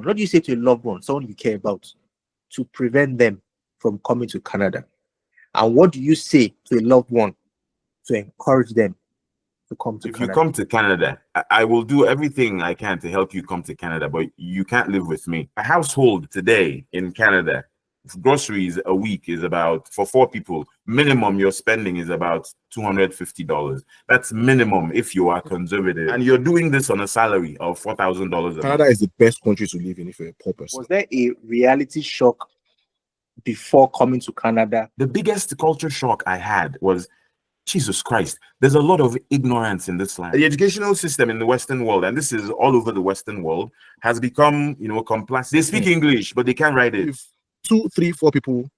What do you say to a loved one, someone you care about, to prevent them from coming to Canada? And what do you say to a loved one to encourage them to come to Canada? If you come to Canada, I will do everything I can to help you come to Canada, but you can't live with me. A household today in Canada, groceries a week is about, for 4 people, minimum your spending is about $250. That's minimum if you are conservative. And you're doing this on a salary of $4,000 a month. Canada is the best country to live in if you're a poor person. Was there a reality shock before coming to Canada? The biggest culture shock I had was, Jesus Christ, there's a lot of ignorance in this land. The educational system in the Western world, and this is all over the Western world, has become, complacent. They speak English, but they can't write it. If 2, 3, 4 people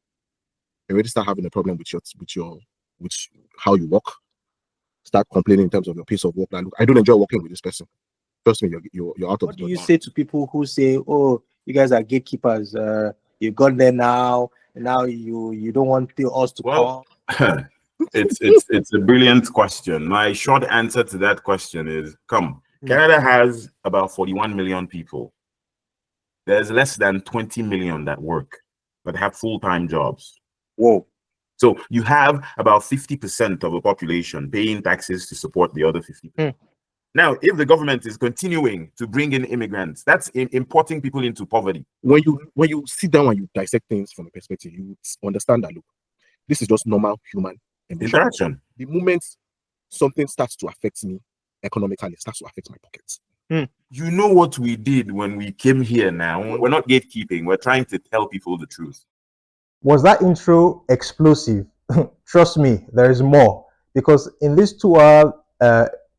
already start having a problem with how you work, start complaining in terms of your pace of work. Like, look, I don't enjoy working with this person. Trust me, you're out of. What do you say to people who say, "Oh, you guys are gatekeepers. You got there now. Now you don't want us to call." It's a brilliant question. My short answer to that question is, Canada has about 41 million people. There's less than 20 million that work, that have full-time jobs. Whoa. So you have about 50% of the population paying taxes to support the other 50%. Now, if the government is continuing to bring in immigrants, that's importing people into poverty. When you sit down and you dissect things from a perspective, you understand that, look, this is just normal human interaction. The moment something starts to affect me economically, it starts to affect my pockets. You know what we did when we came here now? We're not gatekeeping. We're trying to tell people the truth. Was that intro explosive? Trust me, there is more. Because in this 2-hour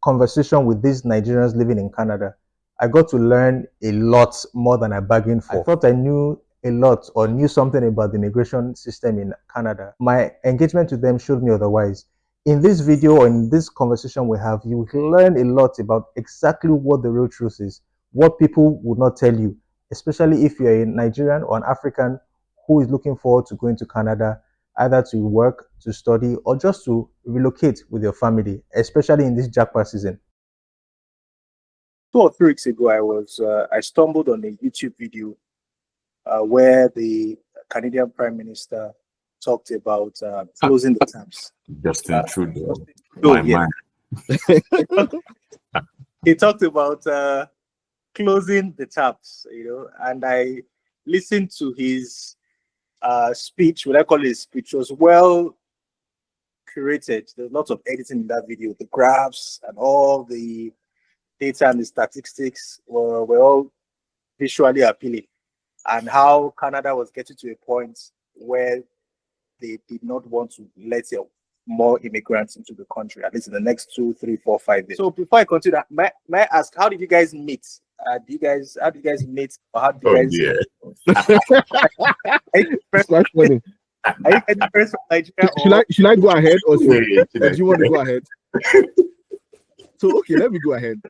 conversation with these Nigerians living in Canada, I got to learn a lot more than I bargained for. I thought I knew a lot or knew something about the immigration system in Canada. My engagement with them showed me otherwise. In this video or in this conversation we have, you will learn a lot about exactly what the real truth is, what people would not tell you, especially if you're a Nigerian or an African who is looking forward to going to Canada, either to work, to study, or just to relocate with your family, especially in this jackpot season. 2 or 3 weeks ago, I stumbled on a YouTube video where the Canadian Prime Minister talked about closing the taps. Justin Trudeau. He talked about closing the taps, and I listened to his speech. What I call his speech was well curated. There's lots of editing in that video. The graphs and all the data and the statistics were all visually appealing, and how Canada was getting to a point where they did not want to let more immigrants into the country, at least in the next 2, 3, 4, 5 days. So before I continue, may I ask, how did you guys meet? How did you guys meet? Or how did you guys? Are you getting friends from Nigeria? Should I go ahead or do you want to go ahead? So okay, let me go ahead.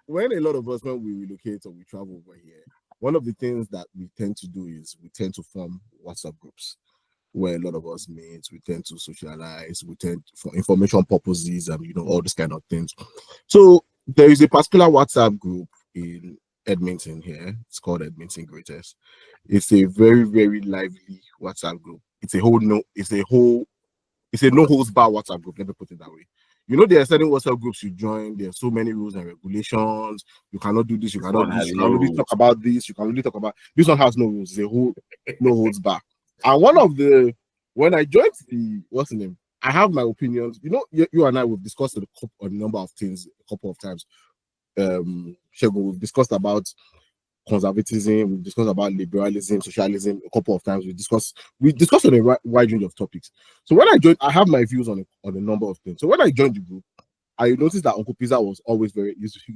When a lot of us, when we relocate or we travel over here, one of the things that we tend to do is we tend to form WhatsApp groups where a lot of us meet. We tend to socialize. We tend for information purposes and all this kind of things. So there is a particular WhatsApp group in Edmonton here. It's called Edmonton Greatest. It's a very, very lively WhatsApp group. It's a no holds bar WhatsApp group. Let me put it that way. There are certain WhatsApp groups you join. There are so many rules and regulations. You cannot do this. You cannot do this. You can only talk about this. You can only talk about this. One has no rules. It's a whole no holds bar. And when I joined what's the name? I have my opinions. You and I we've discussed a number of things a couple of times. Shego, we've discussed about conservatism, we've discussed about liberalism, socialism a couple of times. We discussed on a wide range of topics. So when I joined, I have my views on a number of things. So when I joined the group, I noticed that Uncle Pizza was always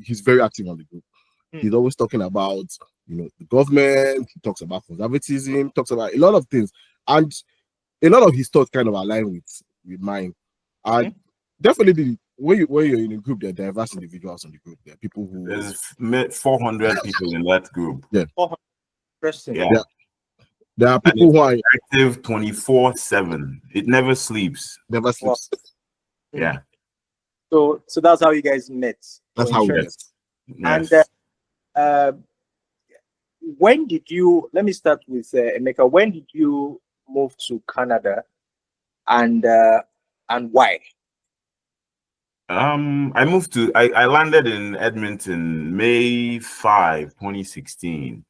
he's very active on the group. He's always talking about the government. He talks about conservatism, talks about a lot of things, and a lot of his thoughts kind of align with mine. And definitely when you're in a group, there are diverse individuals in the group. There are people who there's 400 people in that group. Yeah. 400. Yeah. There are people who are active 24/7. It never sleeps. Never sleeps. Yeah. So that's how you guys met. That's how we met. And when did you? Let me start with Emeka. When did you move to Canada, and why? I landed in Edmonton May 5, 2016.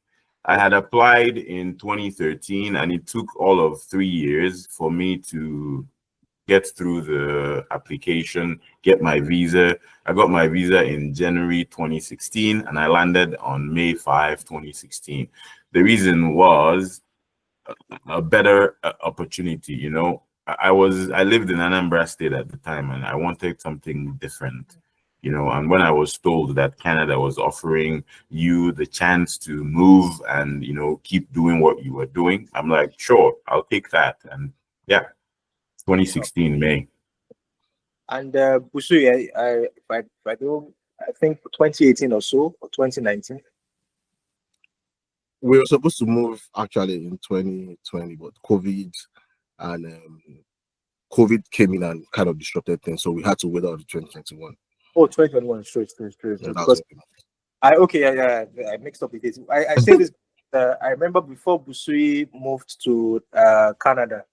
I had applied in 2013, and it took all of 3 years for me to get through the application, get my visa. I got my visa in January 2016, and I landed on May 5, 2016. The reason was a better opportunity. You know, I lived in Anambra State at the time, and I wanted something different. You know, and when I was told that Canada was offering you the chance to move and, you know, keep doing what you were doing, I'm like, sure, I'll take that. And yeah, 2016 May. And Busui, if I do, I think 2018 or so, or 2019. We were supposed to move actually in 2020, but COVID came in and kind of disrupted things, so we had to wait out to 2021. Oh, 2021, sure. Yeah, Because I mixed up the dates. I say this. I remember before Busui moved to Canada,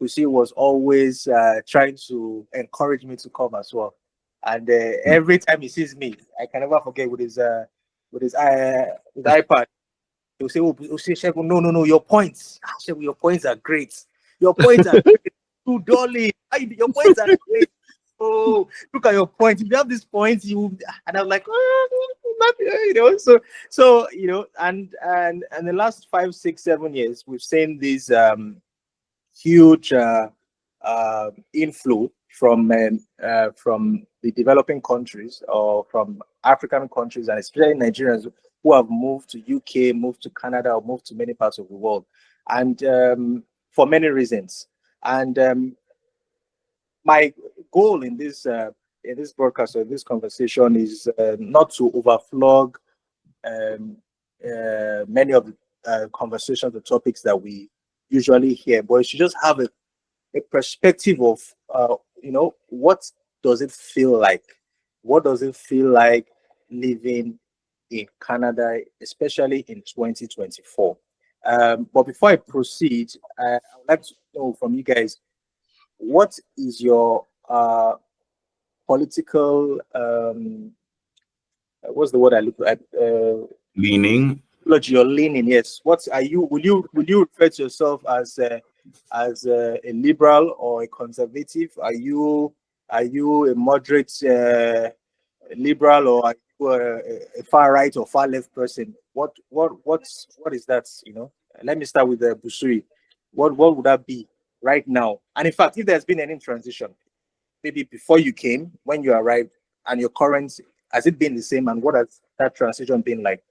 Busui was always trying to encourage me to come as well. And every time he sees me, I can never forget with his iPad. He'll say, "Oh, Shegun, no, your points. Shegun, your points are great. Your points are great. Too dolly. Your points are great. Oh, look at your points. If you have these points, you." And I'm like, "Oh, not, you know." So you know, and the last 5, 6, 7 years, we've seen these huge inflow from the developing countries or from African countries, and especially Nigerians who have moved to UK, moved to Canada, or moved to many parts of the world, and for many reasons. And my goal in this broadcast or this conversation is not to overflog many of the conversations, the topics that we usually hear, but you should just have a perspective of you know, what does it feel like? What does it feel like living in Canada, especially in 2024? But before I proceed, I would like to know from you guys, what is your political what's the word I look at? Leaning. Your leaning, yes. What are you? Will you refer to yourself as a liberal or a conservative? Are you a moderate liberal, or are you a far right or far left person? What is that? You know, let me start with Busui. What would that be right now? And in fact, if there's been any transition, maybe before you came, when you arrived, and your current, has it been the same? And what has that transition been like?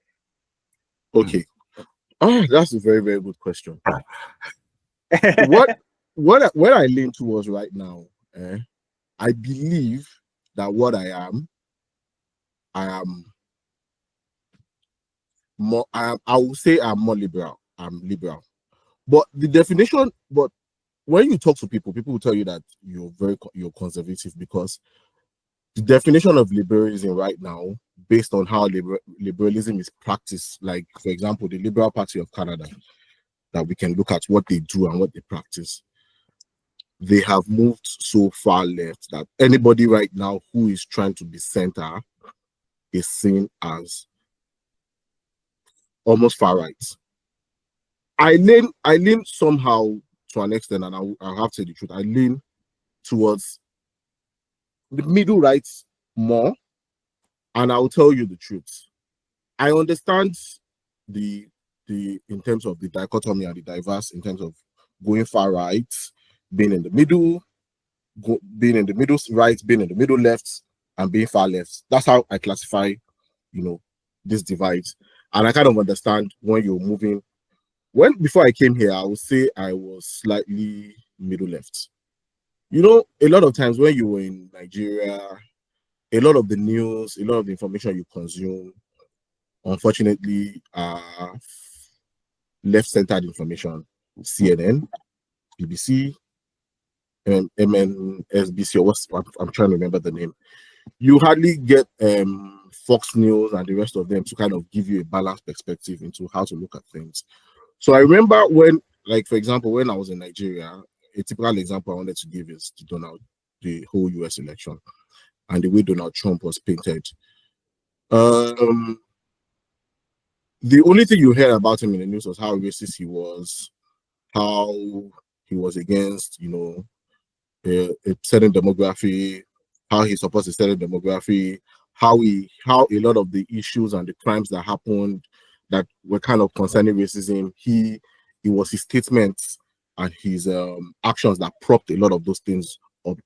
Okay. That's a very, very good question. What I lean towards right now, I believe that what I am more. I will say I'm more liberal. I'm liberal, but the definition. But when you talk to people, people will tell you that you're conservative, because the definition of liberalism right now, based on how liberalism is practiced, like for example, the Liberal Party of Canada, that we can look at what they do and what they practice. They have moved so far left that anybody right now who is trying to be center is seen as almost far right. I lean somehow to an extent, and I'll have to say the truth. I lean towards the middle right more, and I'll tell you the truth. I understand the in terms of the dichotomy and the diverse, in terms of going far right, being in the middle, being in the middle right, being in the middle left, and being far left. That's how I classify, you know, this divide. And I kind of understand when you're moving. Before I came here, I would say I was slightly middle left. You know, a lot of times when you were in Nigeria, a lot of the news, a lot of the information you consume, unfortunately, left-centered information. CNN, BBC, MNSBC, or I'm trying to remember the name. You hardly get Fox News and the rest of them to kind of give you a balanced perspective into how to look at things. So I remember when, like, for example, when I was in Nigeria, a typical example I wanted to give is the whole US election and the way Donald Trump was painted. The only thing you heard about him in the news was how racist he was, how he was against, a certain demography, how he supports a certain demography, how a lot of the issues and the crimes that happened that were kind of concerning racism, it was his statements and his actions that propped a lot of those things up.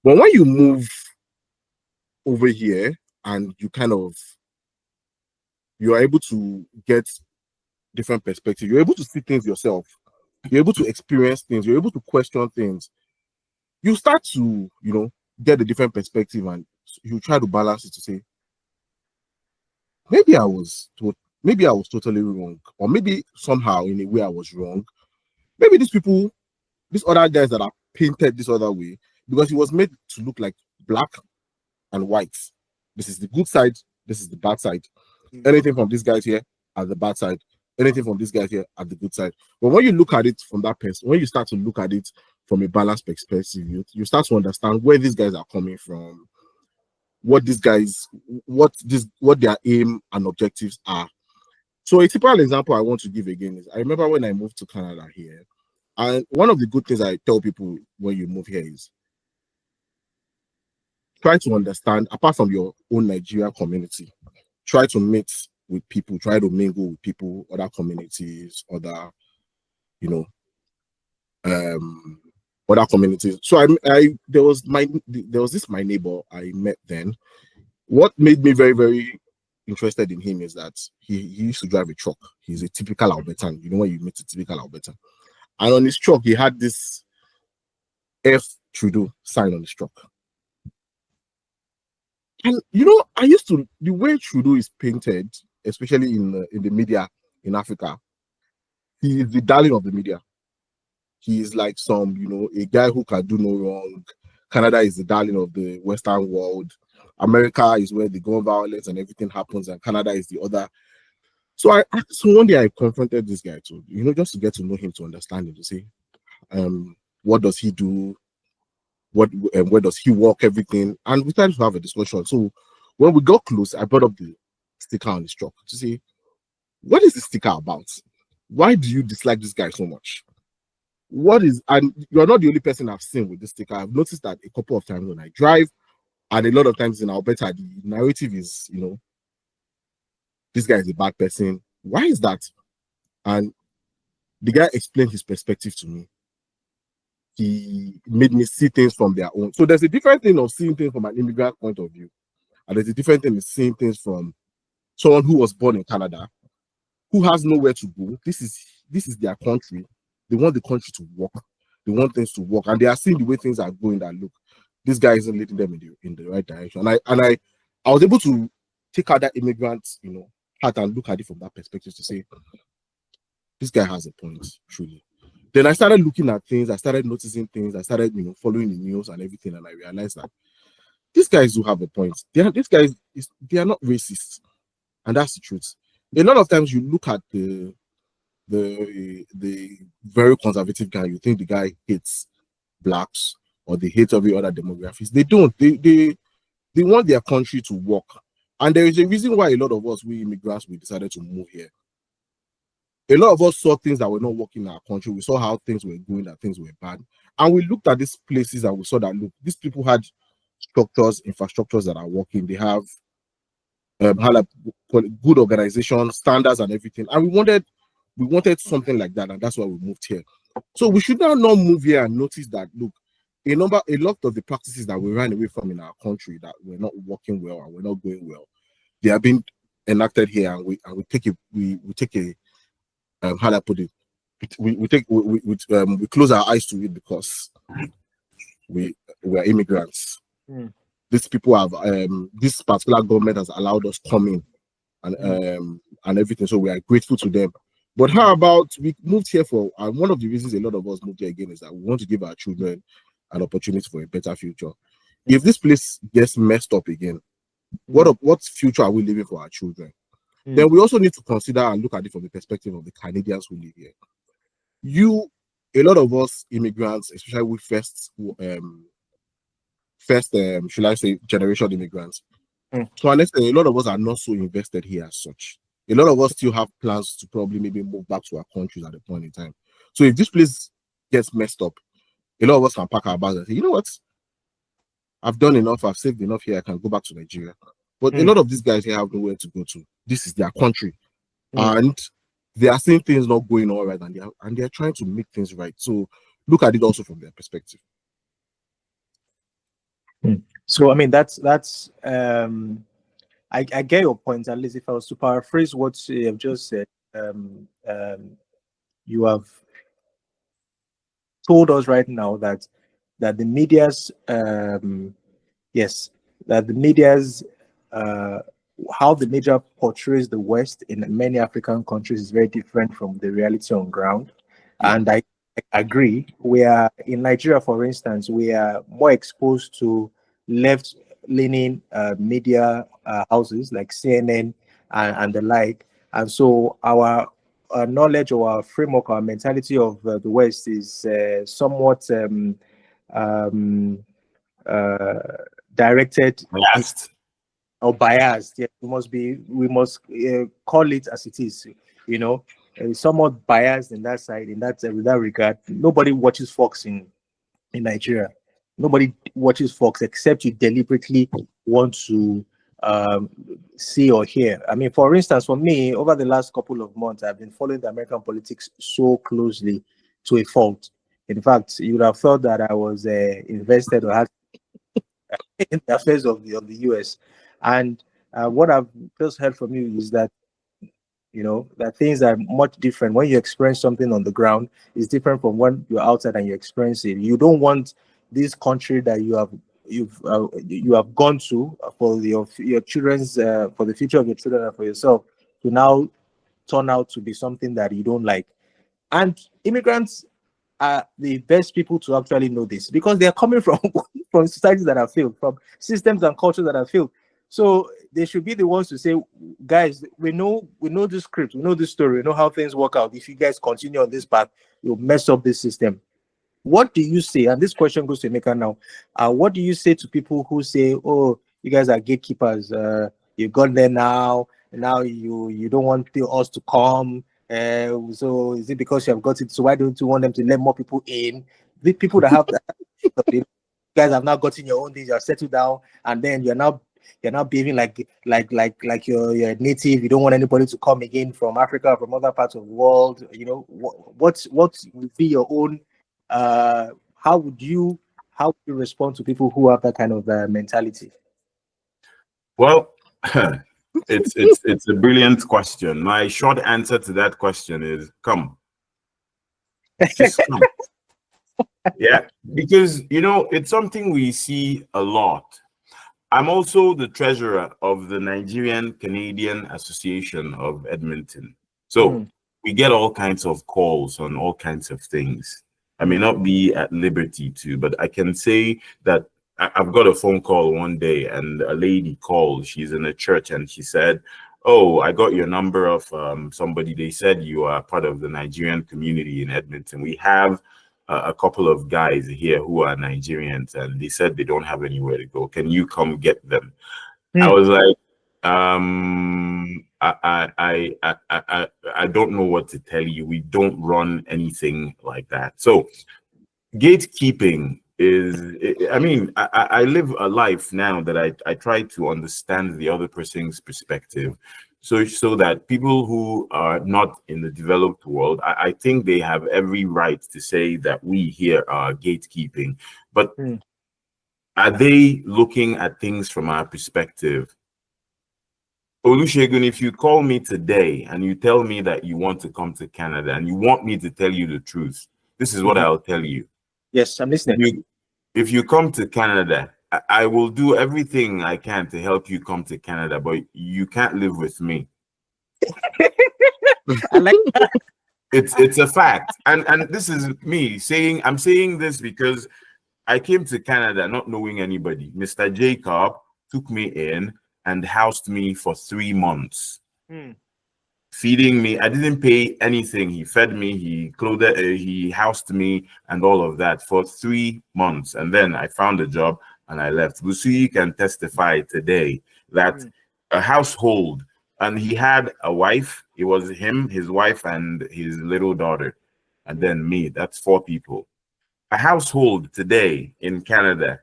But when you move over here and you are able to get different perspectives, you're able to see things yourself, you're able to experience things, you're able to question things, you start to, get a different perspective, and you try to balance it to say, maybe I was totally wrong, or maybe somehow in a way I was wrong. Maybe these other guys that are painted this other way, because it was made to look like black and white. This is the good side, this is the bad side. Anything from these guys here at the bad side, anything from these guys here at the good side. But when you look at it from that person, when you start to look at it from a balanced perspective, you start to understand where these guys are coming from, what their aim and objectives are. So a typical example I want to give again is, I remember when I moved to Canada here, and one of the good things I tell people when you move here is try to understand, apart from your own Nigerian community, try to mix with people, try to mingle with people, other communities, other communities. So there was my neighbor I met then. What made me very, very interested in him is that he used to drive a truck. He's a typical Albertan. When you meet a typical Albertan. And on his truck, he had this F Trudeau sign on his truck. And the way Trudeau is painted, especially in the media in Africa, he is the darling of the media. He is like a guy who can do no wrong. Canada is the darling of the Western world. America is where the gun violence and everything happens, and Canada is the other. So one day I confronted this guy too, just to get to know him, to understand him, to say, what does he do? Where does he work? Everything, and we started to have a discussion. So when we got close, I brought up the sticker on his truck to say, what is the sticker about? Why do you dislike this guy so much? And you're not the only person I've seen with this sticker. I've noticed that a couple of times when I drive, and a lot of times in Alberta, the narrative is, this guy is a bad person. Why is that? And the guy explained his perspective to me. He made me see things from their own. So there's a different thing of seeing things from an immigrant point of view, and there's a different thing of seeing things from someone who was born in Canada, who has nowhere to go. This is their country. They want the country to work. They want things to work, and they are seeing the way things are going. That look, this guy isn't leading them in the right direction. And I was able to take out that immigrant, hat and look at it from that perspective to say, this guy has a point, truly. Then I started looking at things, I started noticing things, I started, following the news and everything, and I realized that these guys do have a point. They are not racist, and that's the truth. A lot of times you look at the very conservative guy, you think the guy hates blacks or they hate every other demographics. They don't. They want their country to work, and there is a reason why a lot of us, we immigrants, we decided to move here. A lot of us saw things that were not working in our country. We saw how things were going, that things were bad. And we looked at these places and we saw that, look, these people had infrastructures that are working. They have good organization, standards and everything. And we wanted something like that. And that's why we moved here. So we should now not move here and notice that, look, a lot of the practices that we ran away from in our country that were not working well and were not going well, they are being enacted here, and we take a how do I put it? We close our eyes to it because we are immigrants. These people have this particular government has allowed us come in and everything, so we are grateful to them. But how about we moved here for, and one of the reasons a lot of us moved here again is that we want to give our children an opportunity for a better future. If this place gets messed up again, What future are we leaving for our children? Then we also need to consider and look at it from the perspective of the Canadians who live here. A lot of us immigrants, especially with first should I say, generation immigrants, to an extent, a lot of us are not so invested here as such. A lot of us still have plans to probably maybe move back to our countries at a point in time. So if this place gets messed up, a lot of us can pack our bags and say, you know what? I've done enough, I've saved enough here, I can go back to Nigeria. But a lot of these guys here have nowhere to go to. This is their country. And they are seeing things not going all right, and they're trying to make things right. So look at it also from their perspective. So I mean that's I get your point. At least if I was to paraphrase what you have just said, you have told us right now that the media's yes, that the media's how the media portrays the West in many African countries is very different from the reality on ground. And I agree. We are in Nigeria, for instance, we are more exposed to left-leaning media houses like CNN and the like. And so our knowledge or our framework, our mentality of the West is somewhat directed or biased. Yeah, we must call it as it is. You know, somewhat biased in that side, in that regard. Nobody watches Fox in Nigeria. Nobody watches Fox except you deliberately want to see or hear. I mean, for instance, for me, over the last couple of months, I've been following the American politics so closely to a fault. In fact, you would have thought that I was invested or had in the affairs of the US. And what I've just heard from you is that, you know, that things are much different. When you experience something on the ground, is different from when you're outside and you experience it. You don't want this country that you have gone to for your children's for the future of your children and for yourself to now turn out to be something that you don't like. And immigrants are the best people to actually know this because they are coming from from societies that have failed, from systems and cultures that have failed. So they should be the ones to say, guys, we know this script, we know this story, we know how things work out. If you guys continue on this path, you'll mess up this system. What do you say? And this question goes to Emeka now. What do you say to people who say, "Oh, you guys are gatekeepers. You've got there now. Now you don't want us to come. So is it because you have got it? So why don't you want them to let more people in? The people that have that, you guys have now gotten your own things. You're settled down, and then you're now behaving like you're native. You don't want anybody to come again from Africa, from other parts of the world. You know what would be your own how would you respond to people who have that kind of mentality? Well, it's a brilliant question. My short answer to that question is come. Just come. Yeah, because you know it's something we see a lot. I'm also the treasurer of the Nigerian Canadian Association of Edmonton. So we get all kinds of calls on all kinds of things. I may not be at liberty to, but I can say that I've got a phone call one day and a lady called. She's in a church and she said, "Oh, I got your number of somebody. They said you are part of the Nigerian community in Edmonton. We have a couple of guys here who are Nigerians and they said they don't have anywhere to go. Can you come get them?" I was like, I don't know what to tell you. We don't run anything like that. So gatekeeping is, I mean, I live a life now that I try to understand the other person's perspective. So that people who are not in the developed world, I think they have every right to say that we here are gatekeeping. But are they looking at things from our perspective? Olusegun, if you call me today and you tell me that you want to come to Canada and you want me to tell you the truth, this is what I'll tell you. Yes, I'm listening. If you come to Canada, I will do everything I can to help you come to Canada, but you can't live with me. I like that. It's a fact. And this is me saying, I'm saying this because I came to Canada not knowing anybody. Mr. Jacob took me in and housed me for 3 months. Mm. Feeding me. I didn't pay anything. He fed me, he clothed, he housed me, and all of that for 3 months. And then I found a job and I left. Busui can testify today that a household, and he had a wife. It was him, his wife, and his little daughter, and then me. That's 4 people. A household today in Canada,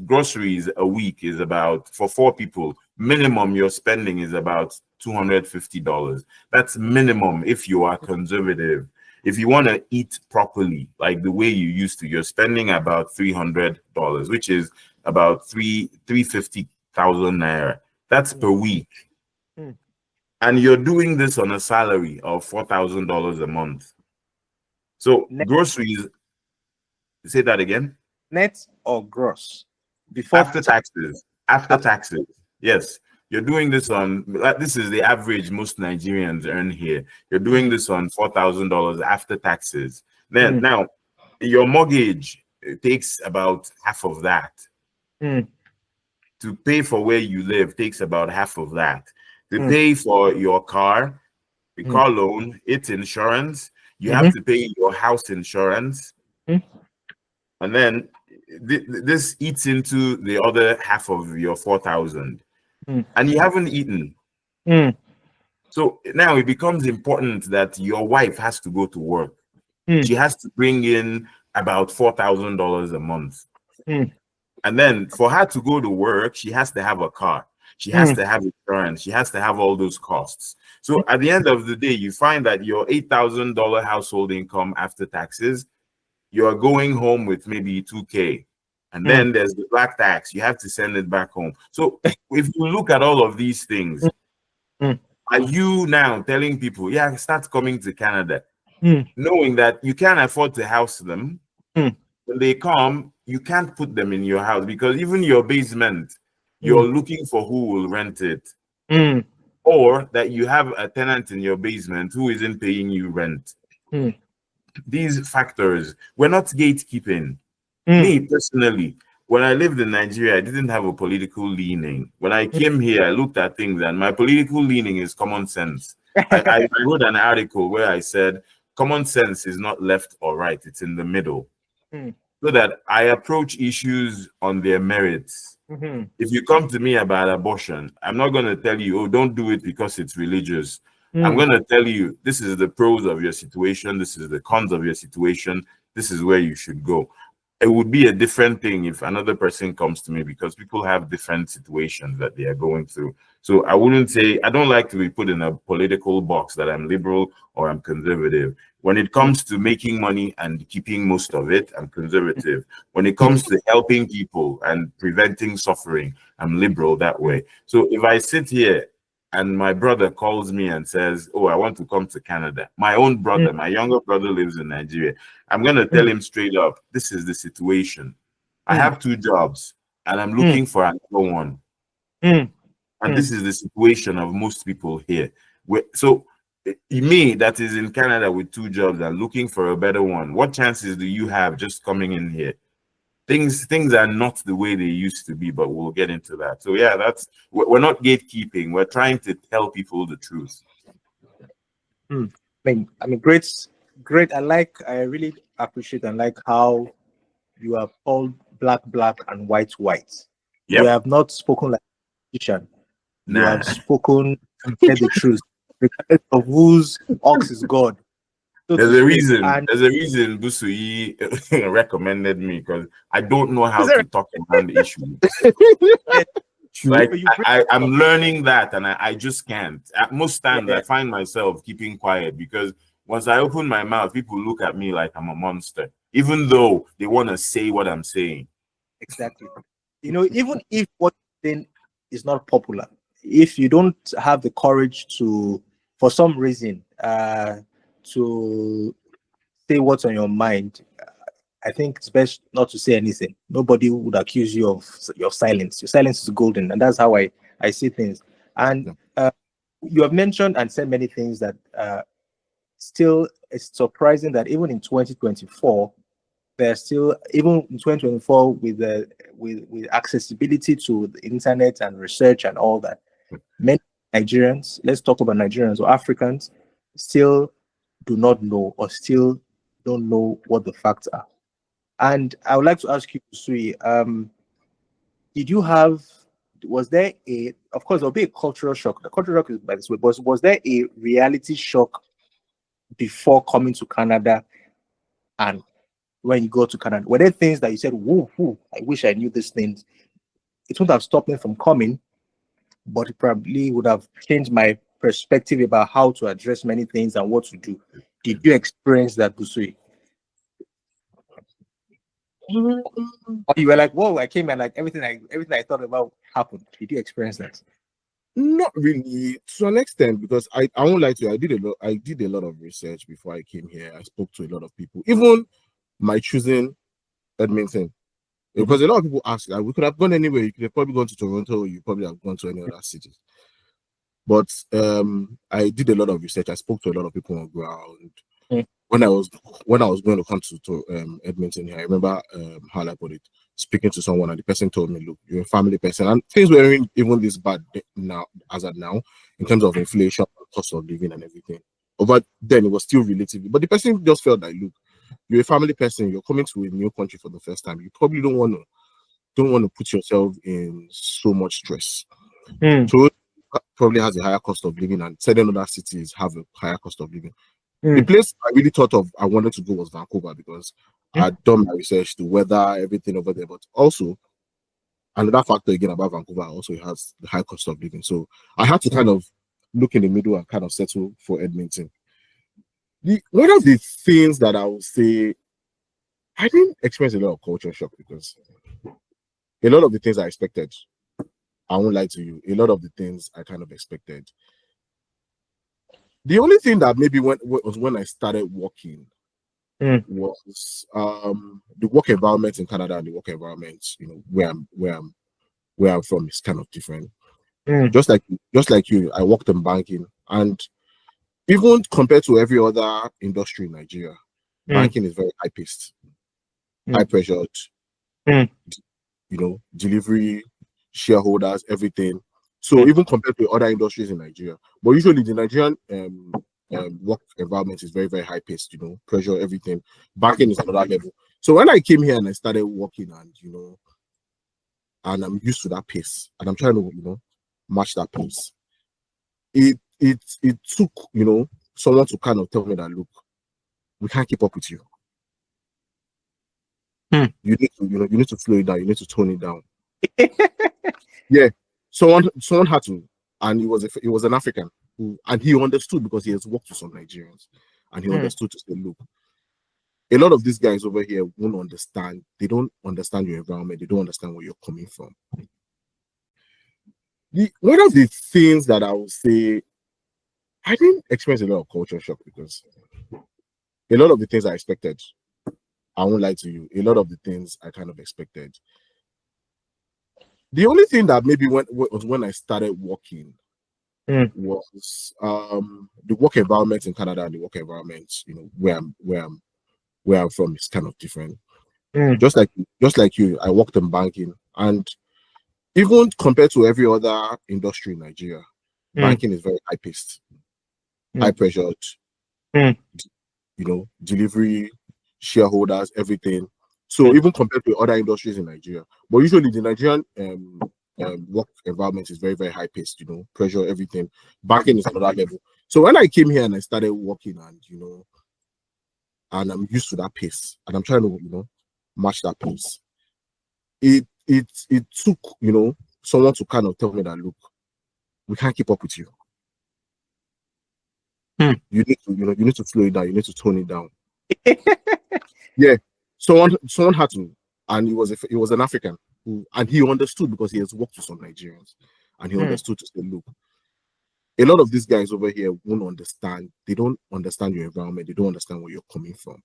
groceries a week is about, for 4 people, minimum your spending is about $250. That's minimum if you are conservative. If you want to eat properly, like the way you used to, you're spending about $300, which is about 350,000 naira. That's per week. And you're doing this on a salary of $4,000 a month. So groceries, say that again. Net or gross? Before After taxes. After taxes. Yes. You're doing this on, this is the average most Nigerians earn here. You're doing this on $4,000 after taxes. Then now your mortgage takes about half of that. To pay for where you live takes about half of that. To pay for your car, the car loan, its insurance, you have to pay your house insurance. And then this eats into the other half of your 4,000, and you haven't eaten. So now it becomes important that your wife has to go to work. She has to bring in about $4,000 a month. And then for her to go to work, she has to have a car. She has to have insurance. She has to have all those costs. So at the end of the day, you find that your $8,000 household income after taxes, you're going home with maybe 2K. And then there's the black tax. You have to send it back home. So if you look at all of these things, are you now telling people, yeah, start coming to Canada, knowing that you can't afford to house them? When they come, you can't put them in your house because even your basement, you're looking for who will rent it. Or that you have a tenant in your basement who isn't paying you rent. These factors, we're not gatekeeping. Me personally, when I lived in Nigeria, I didn't have a political leaning. When I came here, I looked at things and my political leaning is common sense. I wrote an article where I said, common sense is not left or right, it's in the middle. So that I approach issues on their merits. If you come to me about abortion, I'm not going to tell you, oh, don't do it because it's religious. I'm going to tell you, this is the pros of your situation. This is the cons of your situation. This is where you should go. It would be a different thing if another person comes to me because people have different situations that they are going through. So I wouldn't say, I don't like to be put in a political box that I'm liberal or I'm conservative. When it comes to making money and keeping most of it, I'm conservative. When it comes to helping people and preventing suffering, I'm liberal that way. So if I sit here and my brother calls me and says, oh, I want to come to Canada. My own brother, my younger brother lives in Nigeria. I'm going to tell him straight up, this is the situation. I have 2 jobs and I'm looking for another one. And this is the situation of most people here. So me that is in Canada with 2 jobs and looking for a better one, what chances do you have just coming in here? Things are not the way they used to be, but we'll get into that. So yeah, we're not gatekeeping. We're trying to tell people the truth. I mean, great. I really appreciate and like how you have called black, and white. You have not spoken like a politician. You have spoken and said the truth, regardless of whose ox is God. So there's a reason. There's a reason Busui recommended me because I don't know how to talk around the issue. Like I'm learning that, and I just can't. At most times, I find myself keeping quiet because once I open my mouth, people look at me like I'm a monster, even though they want to say what I'm saying. Exactly. Even if what you're saying is not popular, if you don't have the courage to, for some reason, to say what's on your mind, I think it's best not to say anything. Nobody would accuse you of your silence. Your silence is golden, and that's how I see things. And you have mentioned and said many things that still it's surprising that even in 2024, there's still, even in 2024, with the with accessibility to the internet and research and all that, many Nigerians, let's talk about Nigerians or Africans, still do not know or still don't know what the facts are. And I would like to ask you, Sui, did you have, was there a, of course, there'll be a cultural shock. The cultural shock is by this way, but was there a reality shock before coming to Canada? And when you go to Canada, were there things that you said, whoa, whoa, I wish I knew these things? It wouldn't have stopped me from coming, but it probably would have changed my perspective about how to address many things and what to do. Did you experience that, Busui? Or you were like, whoa, I came and like everything I thought about happened. Did you experience that? Not really, to an extent, because I won't lie to you. I did a lot of research before I came here. I spoke to a lot of people, even my choosing Edmonton, because a lot of people ask, like, we could have gone anywhere. You could have probably gone to Toronto. You probably have gone to any other cities. But I did a lot of research. I spoke to a lot of people on ground. When I was going to come to Edmonton here, I remember how I put it, speaking to someone, and the person told me, look, you're a family person, and things weren't even this bad now as at now in terms of inflation, cost of living and everything. But then it was still relatively, but the person just felt like, look, you're a family person, you're coming to a new country for the first time, you probably don't want to put yourself in so much stress. So probably has a higher cost of living, and certain other cities have a higher cost of living. The place I really thought of, I wanted to go, was Vancouver, because I'd done my research, the weather, everything over there. But also, another factor again about Vancouver, also it has the high cost of living. So I had to kind of look in the middle and kind of settle for Edmonton. One of the things that I would say, I didn't experience a lot of culture shock, because a lot of the things I expected, I won't lie to you, a lot of the things I kind of expected. The only thing that maybe was when I started working was the work environment in Canada and the work environment, where I'm from is kind of different. Just like you, I worked in banking, and even compared to every other industry in Nigeria, banking is very high paced, high pressured, delivery, shareholders, everything. So even compared to other industries in Nigeria, but usually the Nigerian work environment is very, very high paced, pressure, everything. Banking is another level. So when I came here and I started working, and and I'm used to that pace, and I'm trying to match that pace, it took someone to kind of tell me that, look, we can't keep up with you. You need to you need to slow it down, you need to tone it down. Yeah, someone had to, and it was an African and he understood, because he has worked with some Nigerians, and he understood to say, look, a lot of these guys over here won't understand. They don't understand your environment. They don't understand where you're coming from. One of the things that I would say, I didn't experience a lot of culture shock, because a lot of the things I expected, I won't lie to you, a lot of the things I kind of expected. The only thing that maybe was when I started working was the work environment in Canada and the work environment, where I'm from is kind of different. Just like you, I worked in banking, and even compared to every other industry in Nigeria, banking is very high paced, high pressured, delivery, shareholders, everything. So even compared to other industries in Nigeria, but usually the Nigerian work environment is very, very high paced, pressure, everything. Banking is another level. So when I came here and I started working, and and I'm used to that pace, and I'm trying to match that pace, it took someone to kind of tell me that, look, we can't keep up with you. You need to you need to slow it down, you need to tone it down. Yeah, someone had to, and it was an African and he understood, because he has worked with some Nigerians, and he understood to say, look, a lot of these guys over here won't understand. They don't understand your environment. They don't understand where you're coming from.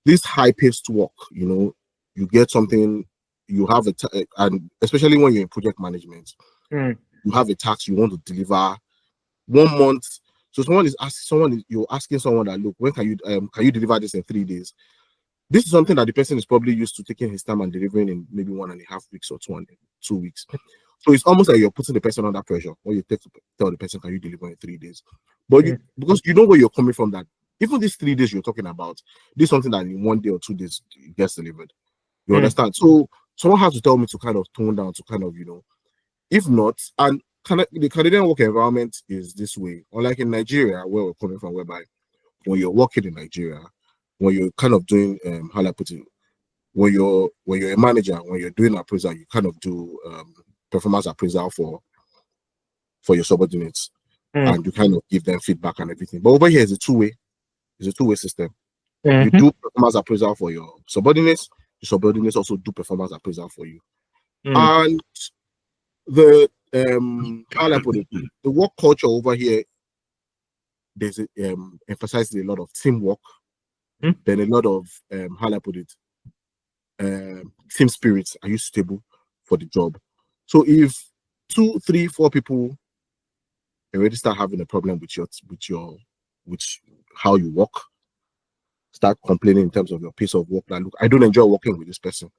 This high-paced work, you get something, you have and especially when you're in project management, you have a task you want to deliver 1 month. So you're asking someone that, look, when can you deliver this in 3 days? this is something that the person is probably used to taking his time and delivering in maybe 1.5 weeks or 2 weeks. So it's almost like you're putting the person under pressure when you tell the person, can you deliver in 3 days? But because you know where you're coming from, that even these 3 days you're talking about, this is something that in 1 day or 2 days it gets delivered. You understand? So someone has to tell me to kind of tone down, to kind of, if not, and the Canadian work environment is this way, unlike in Nigeria, where we're coming from, whereby when you're working in Nigeria, when you're kind of doing, how I put it, when you're a manager, when you're doing appraisal, you kind of do performance appraisal for your subordinates, and you kind of give them feedback and everything. But over here, it's a two-way system. You do performance appraisal for your subordinates also do performance appraisal for you. And the how I put it, the work culture over here, there's emphasizes a lot of teamwork, then a lot of how I put it, team spirits are you stable for the job. So if 2, 3, 4 people already start having a problem with how you work, start complaining in terms of your pace of work, like, look, I don't enjoy working with this person.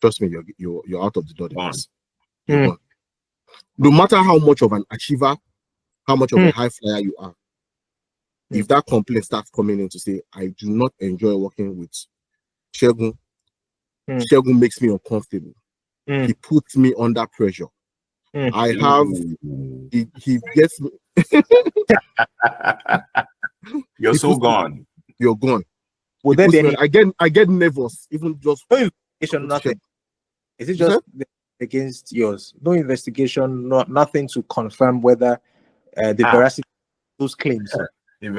Trust me, you're out of the door. You're gone. No matter how much of an achiever, how much of a high flyer you are, if that complaint starts coming in to say, I do not enjoy working with Shegun, Shegun makes me uncomfortable. He puts me under pressure. I have he gets me. You're so gone. You're gone. Would there be any... I get nervous, even just no investigation, nothing. Is it just against yours? No investigation, nothing to confirm whether the veracity of those claims. You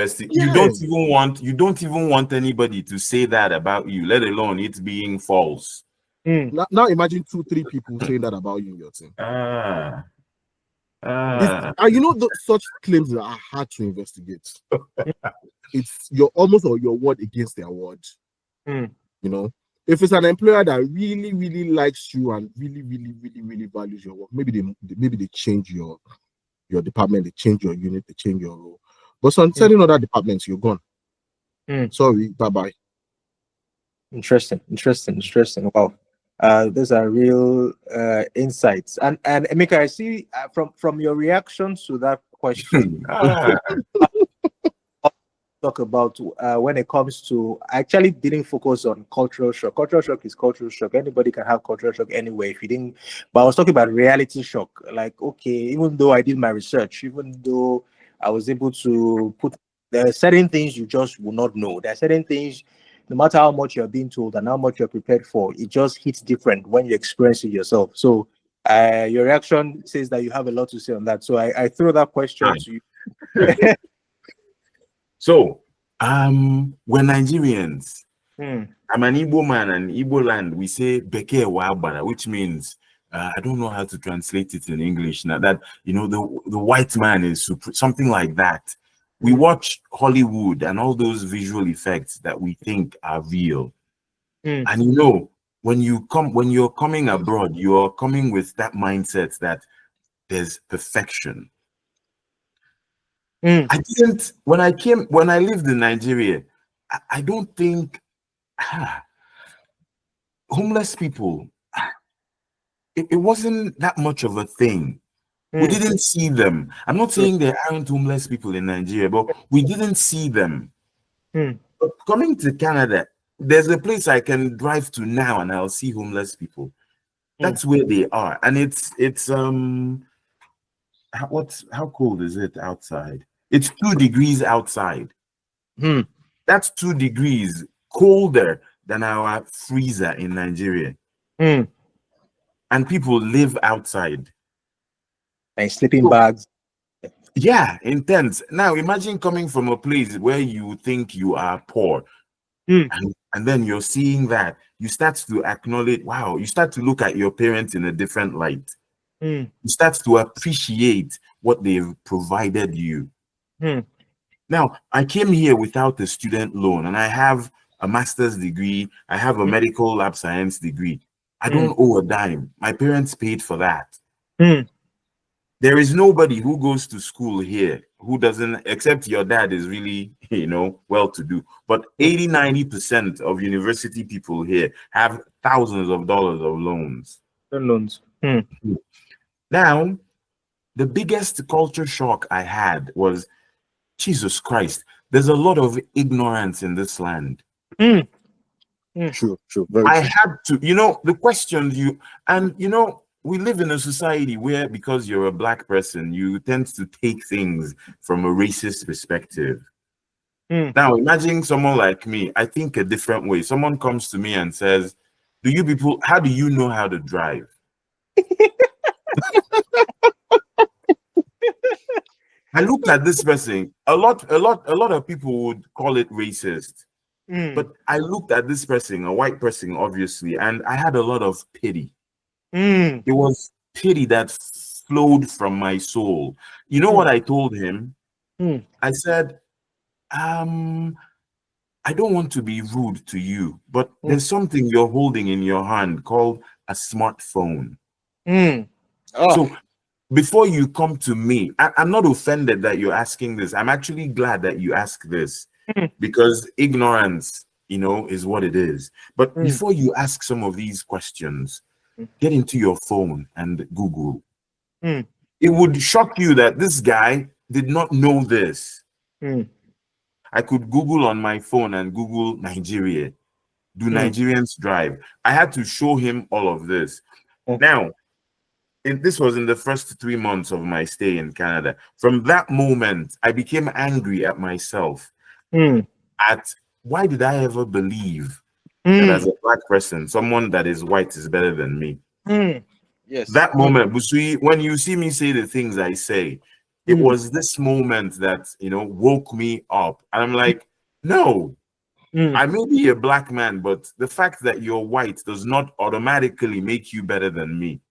don't even want anybody to say that about you, let alone it being false. Now imagine 2, 3 people saying that about you in your team. Such claims that are hard to investigate. It's your word against their word. If it's an employer that really, really likes you and really, really, really, really values your work, maybe they change your department, they change your unit, they change your role. But on certain other departments, you're gone. Sorry, bye-bye. Interesting. Wow. Those are real insights. And Emeka, I see from your reaction to that question, talk about when it comes to, I actually didn't focus on cultural shock. Cultural shock is cultural shock. Anybody can have cultural shock anyway. If you didn't, but I was talking about reality shock. Like, okay, even though I did my research, even though I was able to there are certain things you just will not know. There are certain things, no matter how much you're being told and how much you're prepared for, it just hits different when you experience it yourself. So your reaction says that you have a lot to say on that. So I throw that question to you. So, we're Nigerians. I'm an Igbo man, and Igbo land, we say Beke Wabara, which means I don't know how to translate it in English now. That the white man is something like that. We watch Hollywood and all those visual effects that we think are real. And when you're coming abroad, you're coming with that mindset that there's perfection. I didn't, when I lived in Nigeria, I don't think homeless people, it wasn't that much of a thing. We didn't see them. I'm not saying there aren't homeless people in Nigeria, but we didn't see them. But coming to Canada, there's a place I can drive to now and I'll see homeless people. That's where they are. And it's how cold is it outside? It's 2 degrees outside. That's 2 degrees colder than our freezer in Nigeria. And people live outside. And sleeping bags. Yeah, intense. Now imagine coming from a place where you think you are poor. And then you're seeing that. You start to acknowledge, wow, you start to look at your parents in a different light. You start to appreciate what they've provided you. Now, I came here without a student loan, and I have a master's degree. I have a medical lab science degree. I don't owe a dime. My parents paid for that. There is nobody who goes to school here who doesn't, except your dad is really, well-to-do. But 80-90% of university people here have thousands of dollars of loans. The loans. Now, the biggest culture shock I had was, Jesus Christ, there's a lot of ignorance in this land. True, very I true. had to, the questions we live in a society where, because you're a black person, you tend to take things from a racist perspective. Now, imagine someone like me, I think a different way. Someone comes to me and says, how do you know how to drive? I looked at this person. A lot of people would call it racist. But I looked at this person, a white person, obviously, and I had a lot of pity. It was pity that flowed from my soul. You know what I told him? I said, I don't want to be rude to you, but there's something you're holding in your hand called a smartphone. So before you come to me, I'm not offended that you're asking this. I'm actually glad that you ask this, because ignorance, is what it is. But before you ask some of these questions, get into your phone and Google. It would shock you that this guy did not know this. I could Google on my phone and Google Nigeria. Do Nigerians drive? I had to show him all of this. Now, this was in the first 3 months of my stay in Canada. From that moment, I became angry at myself. At why did I ever believe that as a black person, someone that is white is better than me? Yes. That moment, Busui, when you see me say the things I say, it was this moment that, woke me up. And I'm like, no, I may be a black man, but the fact that you're white does not automatically make you better than me.